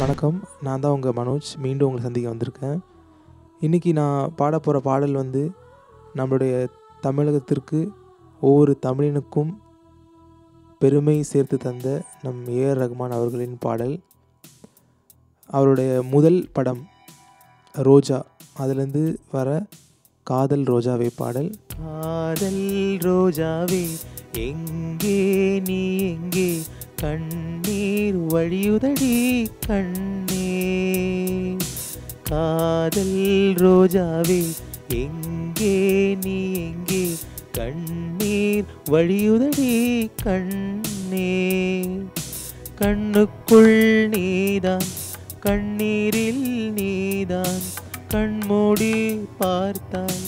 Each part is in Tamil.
வணக்கம். நான் தான் உங்கள் மனோஜ். மீண்டும் உங்களை சந்திக்க வந்திருக்கேன். இன்றைக்கி நான் பாட போகிற பாடல் நம்மளுடைய தமிழகத்திற்கு ஒவ்வொரு தமிழனுக்கும் பெருமை சேர்த்து தந்த நம் ஏஆர் ரகுமான் அவர்களின் பாடல். அவருடைய முதல் படம் ரோஜா, அதிலேருந்து வர காதல் ரோஜாவே பாடல். காதல் ரோஜாவே எங்கே நீ எங்கே, கண்ணீர் வழியுதடி கண்ணே. காதல் ரோஜாவே எங்கே நீ எங்கே, கண்ணீர் வழியுதடி கண்ணே. கண்ணுக்குள் நீதான், கண்ணீரில் நீதான், கண்மூடி பார்த்தால்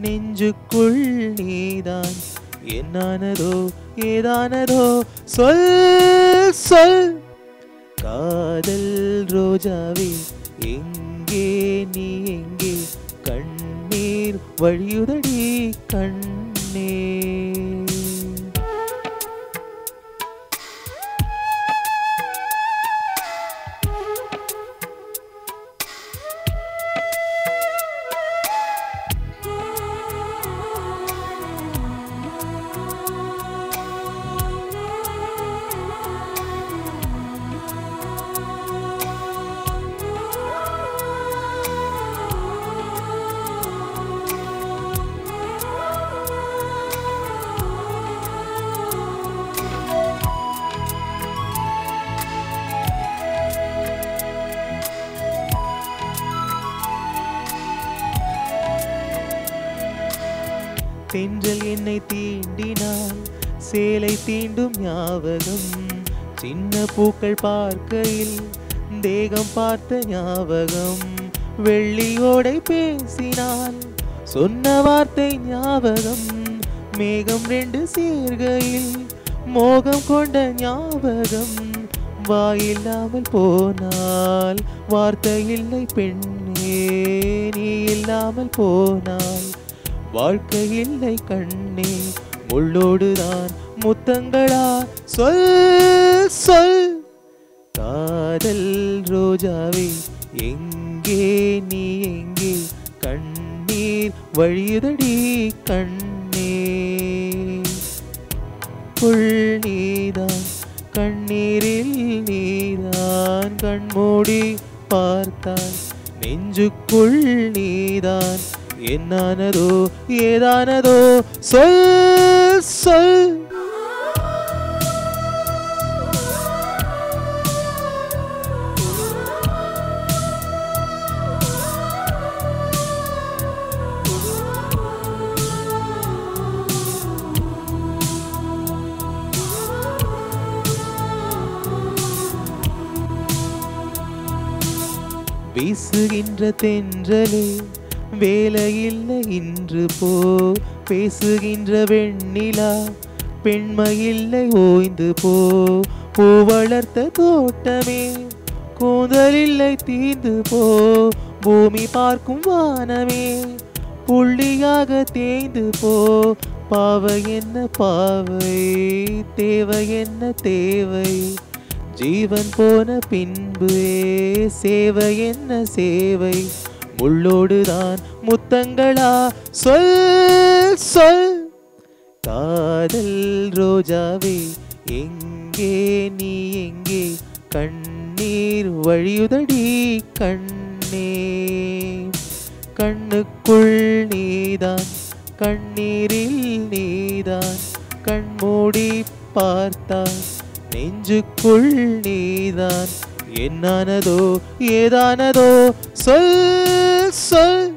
நெஞ்சுக்குள் நீதான். என்னானதோ ஏதானதோ சொல் சொல். காதல் ரோஜாவே எங்கே நீ எங்கே, கண்ணீர் வழியுதடி கண்ணே. தென்றல் என்னை தீண்டினால் சேலை தீண்டும் ஞாபகம், சின்ன பூக்கள் பார்க்கையில் தேகம் பார்த்த ஞாபகம், வெள்ளியோடை பேசினால் சொன்ன வார்த்தை ஞாபகம், மேகம் ரெண்டு சேர்கையில் மோகம் கொண்ட ஞாபகம். வாயில்லாமல் போனால் வார்த்தை இல்லை பெண்ணே, நீ இல்லாமல் போனால் வாழ்க்கை இல்லை கண்ணே. முள்ளோடுதான் முத்தங்களா சொல் சொல். காதல் ரோஜாவே எங்கே நீ எங்கே, கண்ணீர் வழியுதடி கண்ணே. புள் நீதான், கண்ணீரில் நீதான், கண்மூடி பார்த்தால் நெஞ்சுக்குள் நீதான். என்னானதோ ஏதானதோ சொல் சொல். வீசுகின்ற தென்றலே வேலையில்லை இன்று போ, பேசுகின்ற வெண்ணிலா பெண்மையில்லை ஓய்ந்து போ. பூ வளர்த்த தோட்டமே கூந்தலில்லை தீர்ந்து போ, பூமி பார்க்கும் வானமே புள்ளியாக தேய்ந்து போ. பாவை என்ன பாவை, தேவை என்ன தேவை, ஜீவன் போன பின்பு சேவை என்ன சேவை. முள்ளோடுதான் முத்தங்களா சொல் சொல். காதல் ரோஜாவே எங்கே நீ எங்கே, கண்ணீர் வழியுதடி கண்ணே. கண்ணுக்குள் நீதான், கண்ணீரில் நீதான், கண்மூடி பார்த்தால் நெஞ்சுக்குள் நீதான். என்னானதோ ஏதானதோ சொல் சொல்.